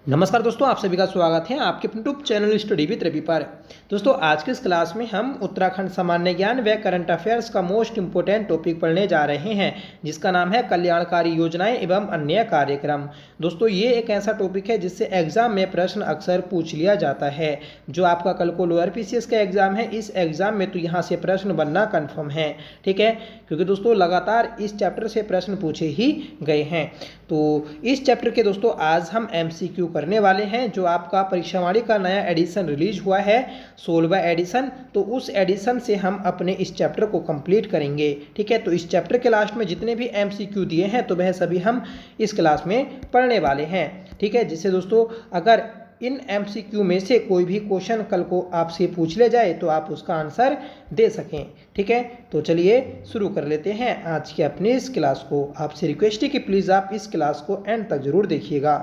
नमस्कार दोस्तों, आप सभी का स्वागत है आपके YouTube channel study with Ravi पर। दोस्तों, आज के इस क्लास में हम उत्तराखंड सामान्य ज्ञान व करंट अफेयर्स का मोस्ट इंपोर्टेंट टॉपिक पढ़ने जा रहे हैं, जिसका नाम है कल्याणकारी योजनाएं एवं अन्य कार्यक्रम। दोस्तों, ये एक ऐसा टॉपिक है जिससे एग्जाम में प्रश्न अक्सर पूछ लिया जाता है। जो आपका कल को लोअर पीसीएस का एग्जाम है, इस एग्जाम में तो यहाँ से प्रश्न बनना कन्फर्म है, ठीक है, क्योंकि दोस्तों लगातार इस चैप्टर से प्रश्न पूछे ही गए हैं। तो इस चैप्टर के दोस्तों आज हम MCQ करने वाले हैं। जो आपका परीक्षावाणी का नया एडिशन रिलीज हुआ है, 16वां एडिशन, तो उस एडिशन से हम अपने इस चैप्टर को कंप्लीट करेंगे, ठीक है। तो इस चैप्टर के लास्ट में जितने भी MCQ दिए हैं तो वह सभी हम इस क्लास में पढ़ने वाले हैं, ठीक है। जिससे दोस्तों अगर इन MCQ में से कोई भी क्वेश्चन कल को आपसे पूछ ले जाए तो आप उसका आंसर दे सकें, ठीक है। तो चलिए शुरू कर लेते हैं आज की अपनी इस क्लास को। आपसे रिक्वेस्ट है कि प्लीज़ आप इस क्लास को एंड तक जरूर देखिएगा।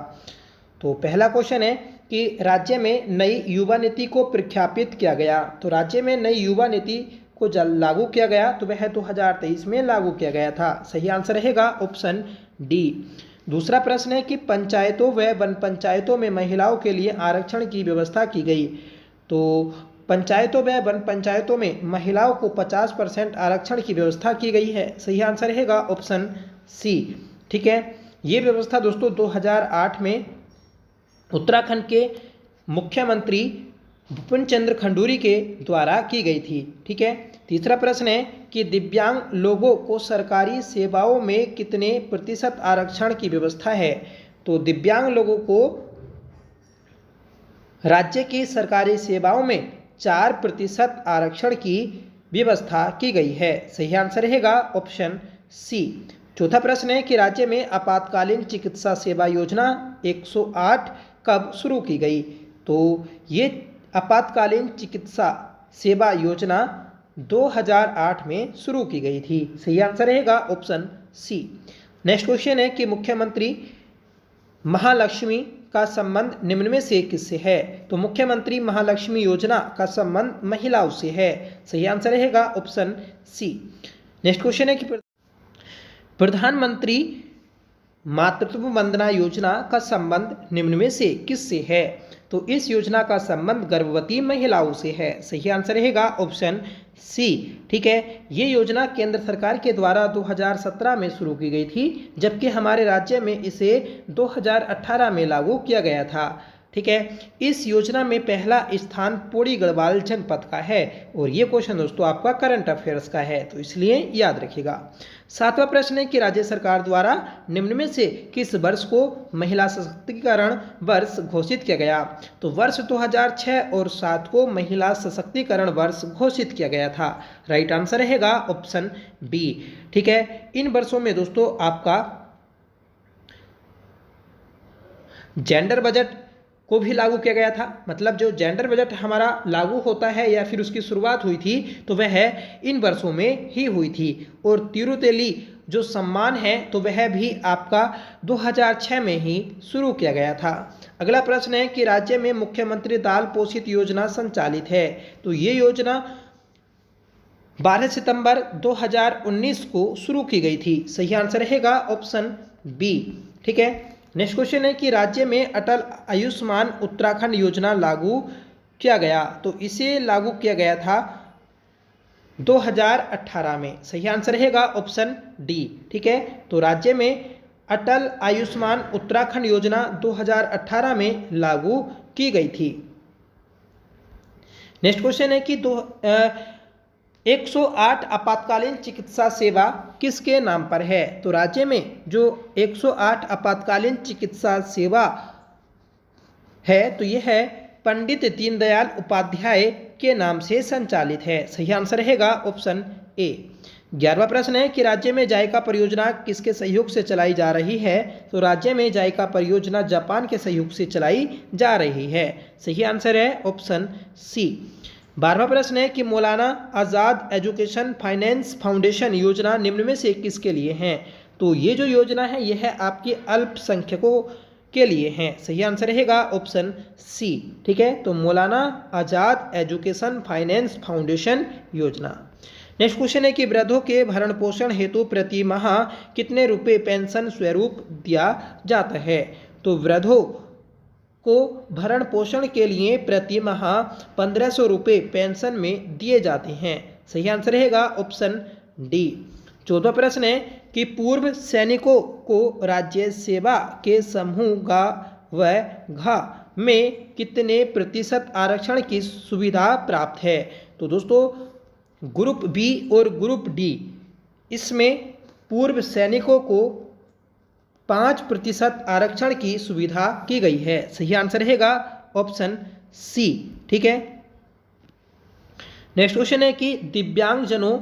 तो पहला क्वेश्चन है कि राज्य में नई युवा नीति को प्रख्यापित किया गया। तो राज्य में नई युवा नीति को लागू किया गया तो वह 2023 में लागू किया गया था। सही आंसर रहेगा ऑप्शन डी। दूसरा प्रश्न है कि पंचायतों व वन पंचायतों में महिलाओं के लिए आरक्षण की व्यवस्था की गई। तो पंचायतों व वन पंचायतों में महिलाओं को 50% आरक्षण की व्यवस्था की गई है। सही आंसर रहेगा ऑप्शन सी, ठीक है। ये व्यवस्था दोस्तों 2008 में उत्तराखंड के मुख्यमंत्री भूपेंद्र चंद्र खंडूरी के द्वारा की गई थी, ठीक है। तीसरा प्रश्न है कि दिव्यांग लोगों को सरकारी सेवाओं में कितने प्रतिशत आरक्षण की व्यवस्था है। तो दिव्यांग लोगों को राज्य की सरकारी सेवाओं में 4% आरक्षण की व्यवस्था की गई है। सही आंसर रहेगा ऑप्शन सी। चौथा प्रश्न है कि राज्य में आपातकालीन चिकित्सा सेवा योजना 108 कब शुरू की गई। तो ये आपातकालीन चिकित्सा सेवा योजना 2008 में शुरू की गई थी। सही आंसर रहेगा ऑप्शन सी। नेक्स्ट क्वेश्चन है कि मुख्यमंत्री महालक्ष्मी का संबंध निम्न में से किससे है। तो मुख्यमंत्री महालक्ष्मी योजना का संबंध महिलाओं से है। सही आंसर रहेगा ऑप्शन सी। नेक्स्ट क्वेश्चन है कि प्रधानमंत्री मातृत्व वंदना योजना का संबंध निम्न में से किससे है। तो इस योजना का संबंध गर्भवती महिलाओं से है। सही आंसर रहेगा ऑप्शन सी, ठीक है। ये योजना केंद्र सरकार के द्वारा 2017 में शुरू की गई थी, जबकि हमारे राज्य में इसे 2018 में लागू किया गया था, ठीक है। इस योजना में पहला स्थान पौड़ी गढ़वाल जनपद का है और ये क्वेश्चन दोस्तों आपका करंट अफेयर्स का है, तो इसलिए याद रखिएगा। सातवां प्रश्न है कि राज्य सरकार द्वारा निम्न में से किस वर्ष को महिला सशक्तिकरण वर्ष घोषित किया गया। तो वर्ष 2006 और 2007 को महिला सशक्तिकरण वर्ष घोषित किया गया था। राइट आंसर रहेगा ऑप्शन बी, ठीक है। इन वर्षों में दोस्तों आपका जेंडर बजट को भी लागू किया गया था। मतलब जो जेंडर बजट हमारा लागू होता है या फिर उसकी शुरुआत हुई थी तो वह इन वर्षों में ही हुई थी। और तिरुतेली जो सम्मान है तो वह भी आपका 2006 में ही शुरू किया गया था। अगला प्रश्न है कि राज्य में मुख्यमंत्री दाल पोषित योजना संचालित है। तो ये योजना 12 सितंबर 2019 को शुरू की गई थी। सही आंसर रहेगा ऑप्शन बी, ठीक है। नेक्स्ट क्वेश्चन है कि राज्य में अटल आयुष्मान उत्तराखंड योजना लागू किया गया। तो इसे लागू किया गया था 2018 में। सही आंसर रहेगा ऑप्शन डी, ठीक है। तो राज्य में अटल आयुष्मान उत्तराखंड योजना 2018 में लागू की गई थी। नेक्स्ट क्वेश्चन है कि 108 आपातकालीन चिकित्सा सेवा किसके नाम पर है। तो राज्य में जो 108 आपातकालीन चिकित्सा सेवा है तो यह है पंडित दीनदयाल उपाध्याय के नाम से संचालित है। सही आंसर रहेगा ऑप्शन ए। 11वां प्रश्न है कि राज्य में जायका परियोजना किसके सहयोग से चलाई जा रही है। तो राज्य में जायका परियोजना जापान के सहयोग से चलाई जा रही है। सही आंसर है ऑप्शन सी। 12वां प्रश्न है कि मौलाना आज़ाद एजुकेशन फाइनेंस फाउंडेशन योजना निम्न में से किसके लिए है। तो ये जो योजना है यह है आपके अल्पसंख्यकों के लिए है। सही आंसर रहेगा ऑप्शन सी, ठीक है। तो मौलाना आज़ाद एजुकेशन फाइनेंस फाउंडेशन योजना। नेक्स्ट क्वेश्चन है कि वृद्धों के भरण पोषण हेतु प्रति माह कितने रुपए पेंशन स्वरूप दिया जाता है। तो वृद्धों को भरण पोषण के लिए प्रति माह 1500 रुपये पेंशन में दिए जाते हैं। सही आंसर रहेगा ऑप्शन डी। 14वां प्रश्न है कि पूर्व सैनिकों को राज्य सेवा के समूह ग व घ में कितने प्रतिशत आरक्षण की सुविधा प्राप्त है। तो दोस्तों ग्रुप बी और ग्रुप डी इसमें पूर्व सैनिकों को 5% आरक्षण की सुविधा की गई है। सही आंसर रहेगा ऑप्शन सी। ठीक है, नेक्स्ट क्वेश्चन है कि दिव्यांगजनों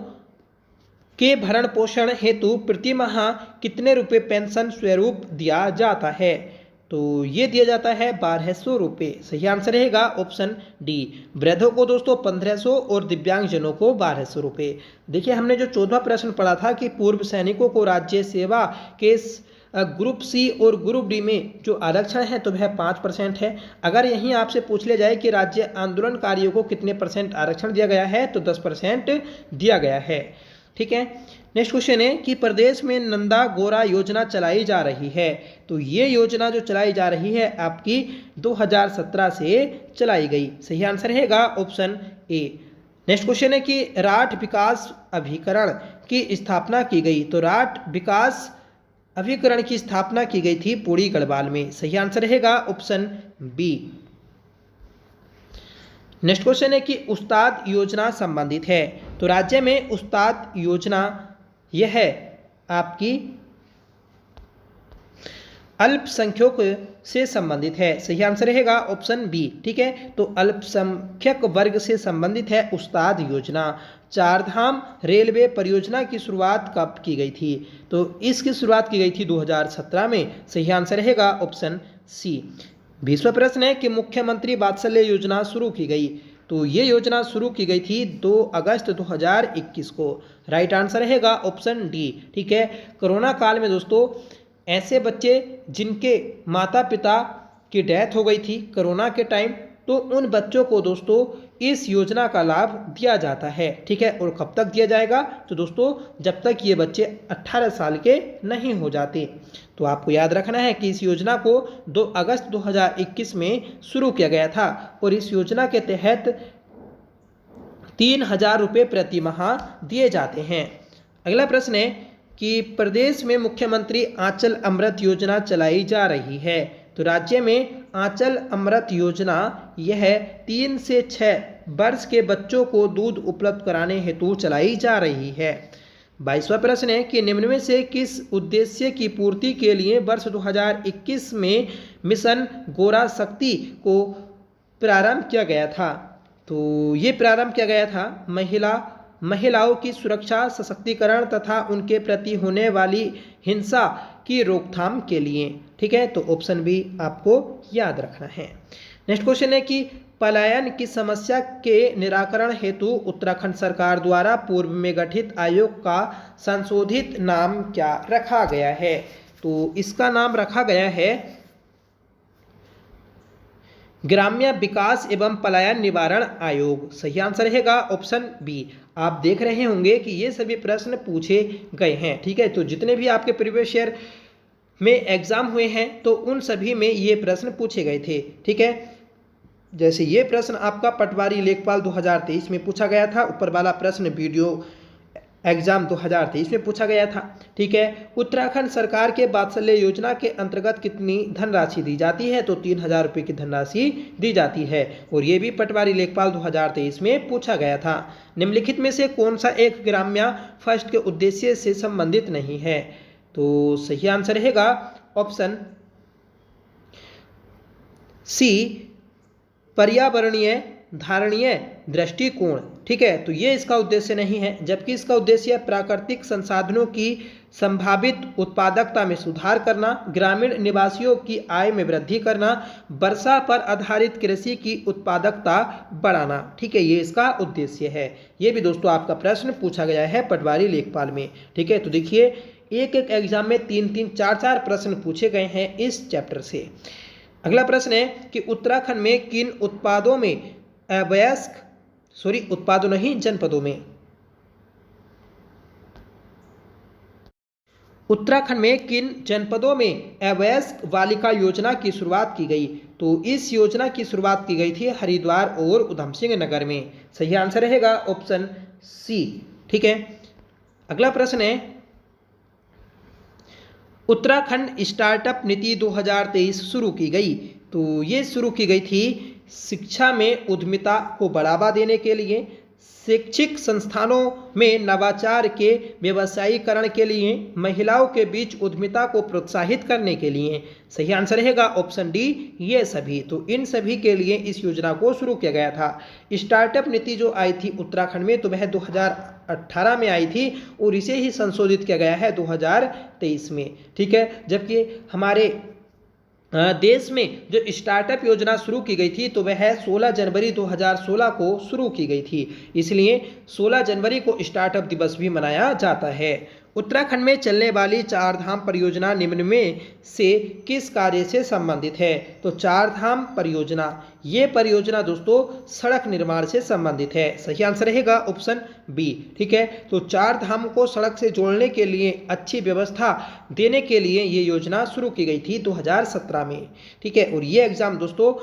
के भरण पोषण हेतु प्रति माह कितने रुपए पेंशन स्वरूप दिया जाता है। तो ये दिया जाता है 1200 रुपये। सही आंसर रहेगा ऑप्शन डी। वृद्धों को दोस्तों 1500 और दिव्यांगजनों को 1200 रुपये। देखिए हमने जो 14वां प्रश्न पढ़ा था कि पूर्व सैनिकों को राज्य सेवा के ग्रुप सी और ग्रुप डी में जो आरक्षण है तो वह 5% है। अगर यहीं आपसे पूछ लिया जाए कि राज्य आंदोलनकारियों को कितने % आरक्षण दिया गया है तो 10% दिया गया है। ठीक है, नेक्स्ट क्वेश्चन है कि प्रदेश में नंदा गोरा योजना चलाई जा रही है। तो ये योजना जो चलाई जा रही है आपकी 2017 से चलाई गई। सही आंसर रहेगा ऑप्शन ए। नेक्स्ट क्वेश्चन है कि राठ विकास अभिकरण की स्थापना की गई। तो राठ विकास अभिकरण की स्थापना की गई थी पुरी गढ़वाल में। सही आंसर रहेगा ऑप्शन बी। नेक्स्ट क्वेश्चन है कि उस्ताद योजना संबंधित है। तो राज्य में उस्ताद योजना यह है आपकी अल्पसंख्यक से संबंधित है। सही आंसर रहेगा ऑप्शन बी। ठीक है, तो अल्पसंख्यक वर्ग से संबंधित है उस्ताद योजना। चारधाम रेलवे परियोजना की शुरुआत कब की गई थी। तो इसकी शुरुआत की गई थी 2017 में। सही आंसर रहेगा ऑप्शन सी। 20वां प्रश्न है कि मुख्यमंत्री वात्सल्य योजना शुरू की गई। तो ये योजना शुरू की गई थी 2 अगस्त 2021 को। राइट आंसर रहेगा ऑप्शन डी। ठीक है, कोरोना काल में दोस्तों ऐसे बच्चे जिनके माता पिता की डेथ हो गई थी कोरोना के टाइम, तो उन बच्चों को दोस्तों इस योजना का लाभ दिया जाता है। ठीक है, और कब तक दिया जाएगा तो दोस्तों जब तक ये बच्चे 18 साल के नहीं हो जाते। तो आपको याद रखना है कि इस योजना को 2 अगस्त 2021 में शुरू किया गया था और इस योजना के तहत 3000 रुपये प्रति माह दिए जाते हैं। अगला प्रश्न है कि प्रदेश में मुख्यमंत्री आंचल अमृत योजना चलाई जा रही है। तो राज्य में आंचल अमृत योजना यह 3 से 6 वर्ष के बच्चों को दूध उपलब्ध कराने हेतु चलाई जा रही है। 22वां प्रश्न है कि निम्न में से किस उद्देश्य की पूर्ति के लिए वर्ष 2021 में मिशन गोरा शक्ति को प्रारंभ किया गया था। तो ये प्रारंभ किया गया था महिलाओं की सुरक्षा, सशक्तिकरण तथा उनके प्रति होने वाली हिंसा की रोकथाम के लिए। ठीक है, तो ऑप्शन बी आपको याद रखना है। नेक्स्ट क्वेश्चन है कि पलायन की समस्या के निराकरण हेतु उत्तराखंड सरकार द्वारा पूर्व में गठित आयोग का संशोधित नाम क्या रखा गया है। तो इसका नाम रखा गया है ग्राम्य विकास एवं पलायन निवारण आयोग। सही आंसर रहेगा ऑप्शन बी। आप देख रहे होंगे कि ये सभी प्रश्न पूछे गए हैं। ठीक है, तो जितने भी आपके प्रीवियस ईयर में एग्जाम हुए हैं तो उन सभी में ये प्रश्न पूछे गए थे। ठीक है, जैसे ये प्रश्न आपका पटवारी लेखपाल 2023 में पूछा गया था। ऊपर वाला प्रश्न वीडियो एग्जाम 2023 में पूछा गया था। ठीक है, उत्तराखंड सरकार के वात्सल्य योजना के अंतर्गत कितनी धनराशि दी जाती है। तो 3000 रुपये की धनराशि दी जाती है और ये भी पटवारी लेखपाल 2023 में पूछा गया था। निम्नलिखित में से कौन सा एक ग्राम्य फर्स्ट के उद्देश्य से संबंधित नहीं है। तो सही आंसर रहेगा ऑप्शन सी, पर्यावरणीय धारणीय दृष्टिकोण। ठीक है, तो ये इसका उद्देश्य नहीं है, जबकि इसका उद्देश्य प्राकृतिक संसाधनों की संभावित उत्पादकता में सुधार करना, ग्रामीण निवासियों की आय में वृद्धि करना, वर्षा पर आधारित कृषि की उत्पादकता बढ़ाना। ठीक है, ये इसका उद्देश्य है। ये भी दोस्तों आपका प्रश्न पूछा गया है पटवारी लेखपाल में। ठीक है, तो देखिए एक एग्जाम में 3-3, 4-4 प्रश्न पूछे गए हैं इस चैप्टर से। अगला प्रश्न है कि उत्तराखंड में किन उत्पादों में उत्तराखंड में किन जनपदों में अवयस्क बालिका योजना की शुरुआत की गई? तो इस योजना की शुरुआत की गई थी हरिद्वार और उधम सिंह नगर में। सही आंसर रहेगा ऑप्शन सी। ठीक है, अगला प्रश्न है, उत्तराखंड स्टार्टअप नीति 2023 शुरू की गई। तो ये शुरू की गई थी शिक्षा में उद्यमिता को बढ़ावा देने के लिए, शैक्षिक संस्थानों में नवाचार के व्यवसायीकरण के लिए, महिलाओं के बीच उद्यमिता को प्रोत्साहित करने के लिए। सही आंसर रहेगा ऑप्शन डी, ये सभी। तो इन सभी के लिए इस योजना को शुरू किया गया था। स्टार्टअप नीति जो आई थी उत्तराखंड में, तो वह 2018 में आई थी और इसे ही संशोधित किया गया है 2023 में। ठीक है, जबकि हमारे देश में जो स्टार्टअप योजना शुरू की गई थी तो वह 16 जनवरी 2016 को शुरू की गई थी, इसलिए 16 जनवरी को स्टार्टअप दिवस भी मनाया जाता है। उत्तराखंड में चलने वाली चार धाम परियोजना निम्न में से किस कार्य से संबंधित है? तो चार धाम परियोजना, ये परियोजना दोस्तों सड़क निर्माण से संबंधित है। सही आंसर रहेगा ऑप्शन बी। ठीक है, तो चार धाम को सड़क से जोड़ने के लिए, अच्छी व्यवस्था देने के लिए ये योजना शुरू की गई थी 2017 में। ठीक है, और ये एग्जाम दोस्तों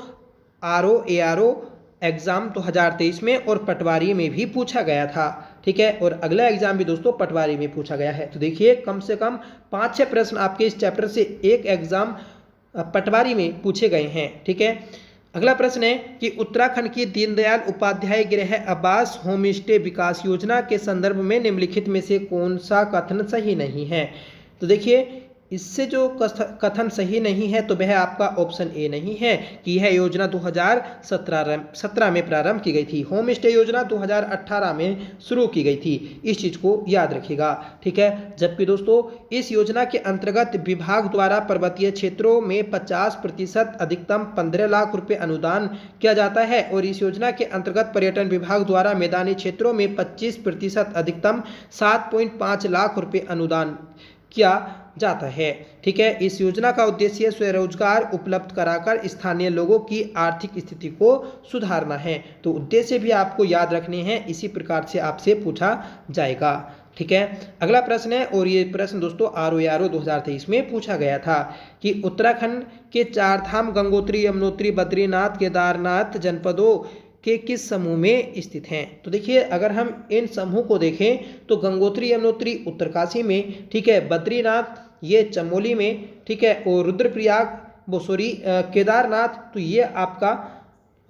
ARO एग्जाम 2023 में और पटवारी में भी पूछा गया था। ठीक है, और अगला एग्जाम भी दोस्तों पटवारी में पूछा गया है। तो देखिए कम से कम 5-6 प्रश्न आपके इस चैप्टर से एक एग्जाम पटवारी में पूछे गए हैं। ठीक है, अगला प्रश्न है कि उत्तराखंड की दीनदयाल उपाध्याय गृह आवास होम स्टे विकास योजना के संदर्भ में निम्नलिखित में से कौन सा कथन सही नहीं है? तो देखिए इससे जो कथन सही नहीं है तो वह आपका ऑप्शन ए नहीं है कि यह योजना 2017 में प्रारंभ की गई थी। होम स्टे योजना 2018 में शुरू की गई थी, इस चीज़ को याद रखिएगा। ठीक है, जबकि दोस्तों इस योजना के अंतर्गत विभाग द्वारा पर्वतीय क्षेत्रों में 50% अधिकतम 15 लाख रुपए अनुदान किया जाता है और इस योजना के अंतर्गत पर्यटन विभाग द्वारा मैदानी क्षेत्रों में 25% अधिकतम 7.5 लाख रुपए अनुदान किया जाता है। ठीक है, इस योजना का उद्देश्य स्वरोजगार उपलब्ध कराकर स्थानीय लोगों की आर्थिक स्थिति को सुधारना है। तो उद्देश्य भी आपको याद रखने हैं, इसी प्रकार से आपसे पूछा जाएगा। ठीक है, अगला प्रश्न है, और ये प्रश्न दोस्तों ARO 2023 में पूछा गया था कि उत्तराखंड के चार धाम गंगोत्री, यमुनोत्री, बद्रीनाथ, केदारनाथ जनपदों के किस समूह में स्थित हैं? तो देखिए अगर हम इन समूह को देखें तो गंगोत्री यमुनोत्री उत्तरकाशी में, ठीक है, बद्रीनाथ ये चमोली में, ठीक है, और रुद्रप्रयाग केदारनाथ तो ये आपका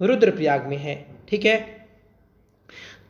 रुद्रप्रयाग में है। ठीक है,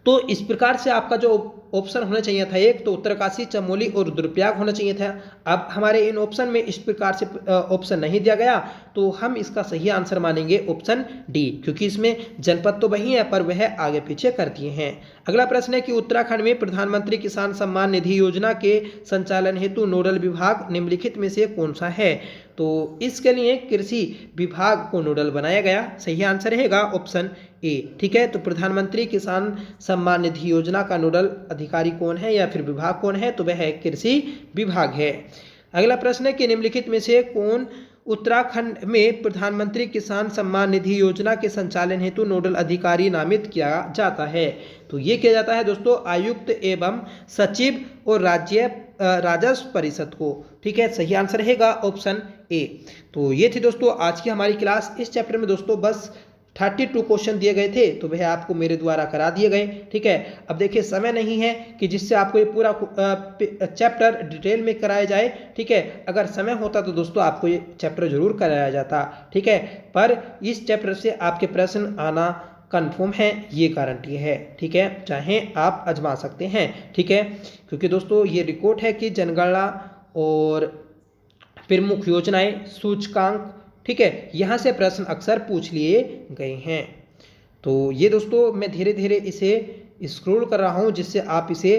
तो इस प्रकार से आपका जो ऑप्शन होना चाहिए था एक तो उत्तरकाशी, चमोली और रुद्रप्रयाग होना चाहिए था। अब हमारे इन ऑप्शन में इस प्रकार से ऑप्शन नहीं दिया गया तो हम इसका सही आंसर मानेंगे ऑप्शन डी, क्योंकि इसमें जनपद तो वही है पर वह आगे पीछे कर दिए हैं। अगला प्रश्न है कि उत्तराखंड में प्रधानमंत्री किसान सम्मान निधि योजना के संचालन हेतु नोडल विभाग निम्नलिखित में से कौन सा है? तो इसके लिए कृषि विभाग को नोडल बनाया गया। सही आंसर रहेगा ऑप्शन ए। ठीक है, तो प्रधानमंत्री किसान सम्मान निधि योजना का नोडल अधिकारी कौन है या फिर विभाग कौन है? तो वह कृषि विभाग है। अगला प्रश्न है कि निम्नलिखित में से कौन उत्तराखंड में प्रधानमंत्री किसान सम्मान निधि योजना के संचालन हेतु नोडल अधिकारी नामित किया जाता है? तो ये किया जाता है दोस्तों आयुक्त एवं सचिव और राज्य राजस्व परिषद को। ठीक है, सही आंसर रहेगा ऑप्शन ए। तो ये थी दोस्तों आज की हमारी क्लास। इस चैप्टर में दोस्तों बस 32 क्वेश्चन दिए गए थे तो वह आपको मेरे द्वारा करा दिए गए। ठीक है, अब देखिए समय नहीं है कि जिससे आपको ये पूरा चैप्टर डिटेल में कराया जाए। ठीक है, अगर समय होता तो दोस्तों आपको ये चैप्टर जरूर कराया जाता। ठीक है, पर इस चैप्टर से आपके प्रश्न आना कन्फर्म है, ये गारंटी है। ठीक है, चाहे आप आजमा सकते हैं। ठीक है, क्योंकि दोस्तों ये रिकॉर्ड है कि जनगणना और प्रमुख योजनाएं, सूचकांक, ठीक है, यहाँ से प्रश्न अक्सर पूछ लिए गए हैं। तो ये दोस्तों मैं धीरे धीरे इसे स्क्रॉल कर रहा हूँ जिससे आप इसे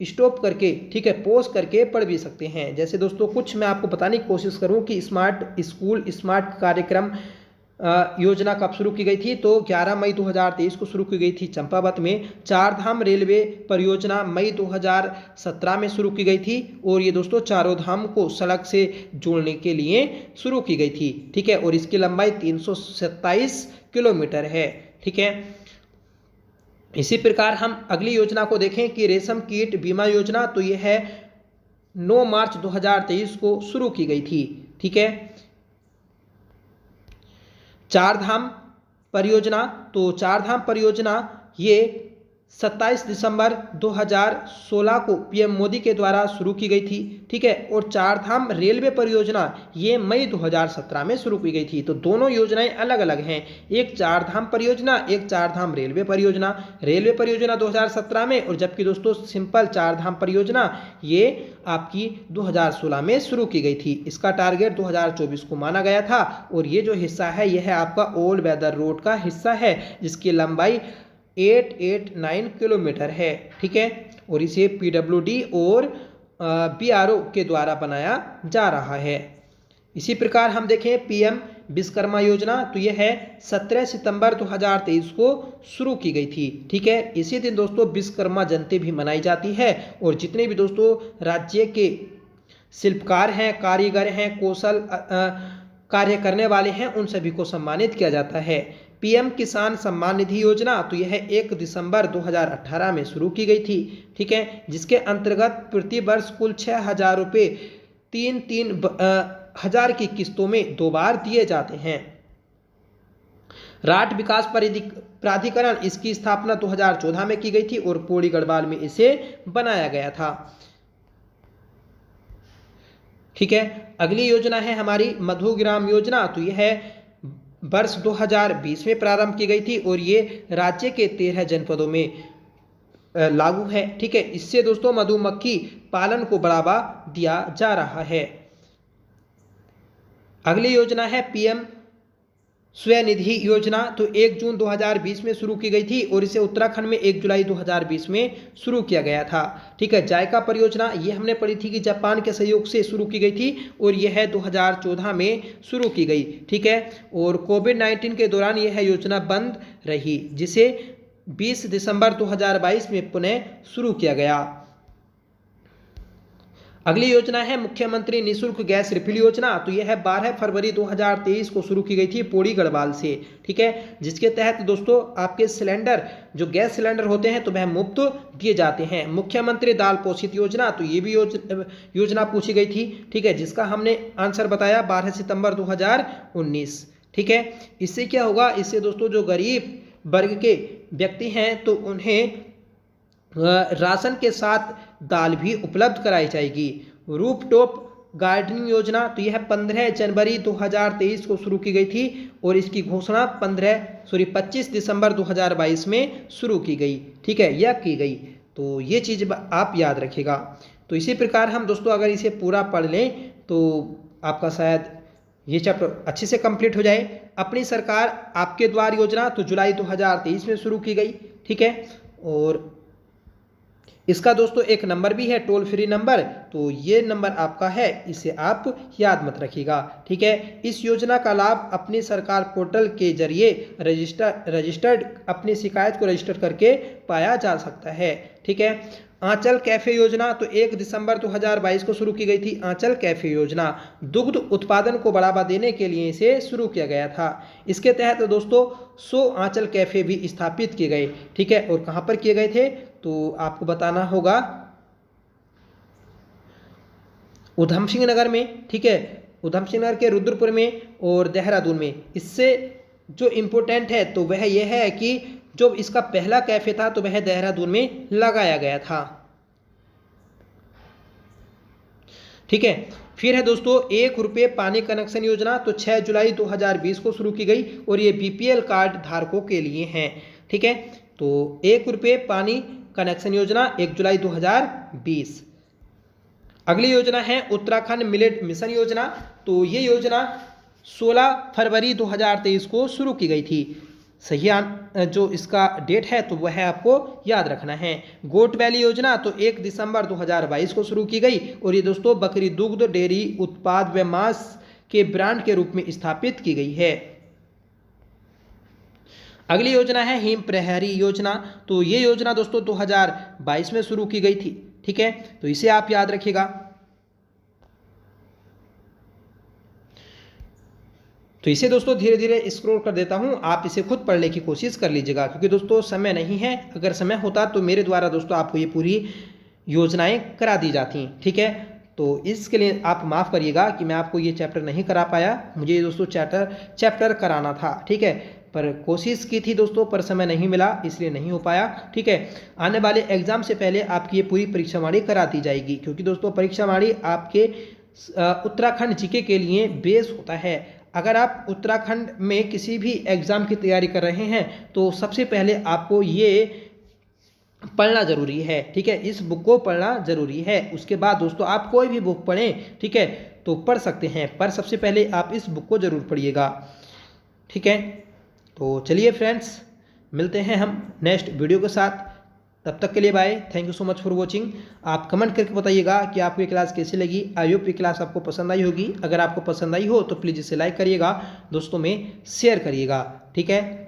स्टॉप करके, ठीक है, पॉज करके पढ़ भी सकते हैं। जैसे दोस्तों कुछ मैं आपको बताने की कोशिश करूँ कि स्मार्ट स्कूल स्मार्ट कार्यक्रम योजना कब शुरू की गई थी? तो 11 मई 2023 को शुरू की गई थी चंपावत में। चार धाम रेलवे परियोजना मई 2017 में शुरू की गई थी और ये दोस्तों चारों धाम को सड़क से जोड़ने के लिए शुरू की गई थी। ठीक है, और इसकी लंबाई 327 किलोमीटर है। ठीक है, इसी प्रकार हम अगली योजना को देखें कि रेशम कीट बीमा योजना, तो ये है 9 मार्च 2023 को शुरू की गई थी। ठीक है। चार धाम परियोजना, तो चार धाम परियोजना ये 27 दिसंबर 2016 को पीएम मोदी के द्वारा शुरू की गई थी। ठीक है। और चार धाम रेलवे परियोजना ये मई 2017 में शुरू की गई थी। तो दोनों योजनाएं अलग अलग हैं, एक चार धाम परियोजना, एक चार धाम रेलवे परियोजना। रेलवे परियोजना 2017 में, और जबकि दोस्तों सिंपल चार धाम परियोजना ये आपकी 2016 में शुरू की गई थी। इसका टारगेट 2024 को माना गया था। और ये जो हिस्सा है यह आपका ओल्ड वेदर रोड का हिस्सा है, जिसकी लंबाई 889 किलोमीटर है। ठीक है। और इसे पीडब्ल्यूडी और बीआरओ के द्वारा बनाया जा रहा है। इसी प्रकार हम देखें पीएम विश्वकर्मा योजना, तो यह है 17 सितंबर 2023 को शुरू की गई थी। ठीक है। इसी दिन दोस्तों विश्वकर्मा जयंती भी मनाई जाती है, और जितने भी दोस्तों राज्य के शिल्पकार हैं, कारीगर हैं, कौशल कार्य करने वाले हैं, उन सभी को सम्मानित किया जाता है। पीएम किसान सम्मान निधि योजना, तो यह 1 दिसंबर 2018 में शुरू की गई थी। ठीक है। जिसके अंतर्गत प्रति वर्ष कुल 6,000 रुपये 3-3 हजार की किस्तों में 2 बार दिए जाते हैं। राठ विकास प्राधिकरण, इसकी स्थापना 2014 में की गई थी और पौड़ी गढ़वाल में इसे बनाया गया था। ठीक है। अगली योजना है हमारी मधुग्राम योजना, तो यह है वर्ष 2020 में प्रारंभ की गई थी और ये राज्य के 13 जनपदों में लागू है। ठीक है। इससे दोस्तों मधुमक्खी पालन को बढ़ावा दिया जा रहा है। अगली योजना है पीएम स्वनिधि योजना, तो 1 जून 2020 में शुरू की गई थी और इसे उत्तराखंड में 1 जुलाई 2020 में शुरू किया गया था। ठीक है। जायका परियोजना ये हमने पढ़ी थी कि जापान के सहयोग से शुरू की गई थी और यह 2014 में शुरू की गई। ठीक है। और कोविड-19 के दौरान यह योजना बंद रही, जिसे 20 दिसंबर 2022 में पुनः शुरू किया गया। अगली योजना है मुख्यमंत्री निःशुल्क गैस रिफिल योजना, तो यह है 12 फरवरी 2023 को शुरू की गई थी पौड़ी गढ़वाल से। ठीक है। जिसके तहत दोस्तों आपके सिलेंडर, जो गैस सिलेंडर होते हैं, तो वह मुफ्त दिए जाते हैं। मुख्यमंत्री दाल पोषित योजना, तो ये भी योजना पूछी गई थी। ठीक है। जिसका हमने आंसर बताया 12 सितंबर 2019। ठीक है। इससे क्या होगा, इससे दोस्तों जो गरीब वर्ग के व्यक्ति हैं तो उन्हें राशन के साथ दाल भी उपलब्ध कराई जाएगी। रूफटॉप गार्डनिंग योजना, तो यह 15 जनवरी 2023 को शुरू की गई थी और इसकी घोषणा 25 दिसंबर 2022 में शुरू की गई। ठीक है, यह की गई। तो ये चीज़ आप याद रखिएगा। तो इसी प्रकार हम दोस्तों अगर इसे पूरा पढ़ लें तो आपका शायद ये चैप्टर अच्छे से कंप्लीट हो जाए। अपनी सरकार आपके द्वार योजना, तो जुलाई 2023 में शुरू की गई। ठीक है। और इसका दोस्तों एक नंबर भी है, टोल फ्री नंबर, तो ये नंबर आपका है, इसे आप याद मत रखिएगा। ठीक है। इस योजना का लाभ अपनी सरकार पोर्टल के जरिए रजिस्टर्ड अपनी शिकायत को रजिस्टर करके पाया जा सकता है। ठीक है। आंचल कैफे योजना, तो 1 दिसंबर 2022 को शुरू की गई थी आंचल कैफे योजना। दुग्ध उत्पादन को बढ़ावा देने के लिए इसे शुरू किया गया था। इसके तहत दोस्तों 100 आंचल कैफे भी स्थापित किए गए। ठीक है। और कहाँ पर किए गए थे, तो आपको बताना होगा उधम सिंह नगर में। ठीक है। उधम सिंह नगर के रुद्रपुर में और देहरादून में। इससे जो इम्पोर्टेंट है तो वह यह है कि जो इसका पहला कैफे था तो वह देहरादून में लगाया गया था। ठीक है। फिर है दोस्तों 1 रुपये पानी कनेक्शन योजना, तो 6 जुलाई 2020 को शुरू की गई और ये बीपीएल कार्ड धारकों के लिए हैं। ठीक है। तो 1 रुपये पानी कनेक्शन योजना 1 जुलाई 2020। अगली योजना है उत्तराखंड मिलेट मिशन योजना, तो ये योजना 16 फरवरी 2023 को शुरू की गई थी। सही जो इसका डेट है तो वह आपको याद रखना है। गोट वैली योजना, तो 1 दिसंबर 2022 को शुरू की गई और ये दोस्तों बकरी दुग्ध डेयरी उत्पाद व मांस के ब्रांड के रूप में स्थापित की गई है। अगली योजना है हिम प्रहरी योजना, तो ये योजना दोस्तों 2022 में शुरू की गई थी। ठीक है। तो इसे आप याद रखिएगा। तो इसे दोस्तों धीरे धीरे स्क्रॉल कर देता हूं, आप इसे खुद पढ़ने की कोशिश कर लीजिएगा, क्योंकि दोस्तों समय नहीं है। अगर समय होता तो मेरे द्वारा दोस्तों आपको ये पूरी योजनाएं करा दी जाती। ठीक है। तो इसके लिए आप माफ़ करिएगा कि मैं आपको ये चैप्टर नहीं करा पाया। मुझे दोस्तों चैप्टर कराना था, ठीक है, पर कोशिश की थी दोस्तों, पर समय नहीं मिला, इसलिए नहीं हो पाया। ठीक है, आने वाले एग्जाम से पहले आपकी ये पूरी परीक्षावाणी करा दी जाएगी, क्योंकि दोस्तों परीक्षावाणी आपके उत्तराखंड जीके के लिए बेस होता है। अगर आप उत्तराखंड में किसी भी एग्ज़ाम की तैयारी कर रहे हैं तो सबसे पहले आपको ये पढ़ना ज़रूरी है। ठीक है, इस बुक को पढ़ना ज़रूरी है। उसके बाद दोस्तों आप कोई भी बुक पढ़ें, ठीक है, तो पढ़ सकते हैं, पर सबसे पहले आप इस बुक को ज़रूर पढ़िएगा। ठीक है, तो चलिए फ्रेंड्स, मिलते हैं हम नेक्स्ट वीडियो के साथ। तब तक के लिए bye, thank you so much for watching. आप कमेंट करके बताइएगा कि आपको ये क्लास कैसी लगी। आई होप ये क्लास आपको पसंद आई होगी। अगर आपको पसंद आई हो तो प्लीज़ इसे लाइक करिएगा, दोस्तों में शेयर करिएगा। ठीक है।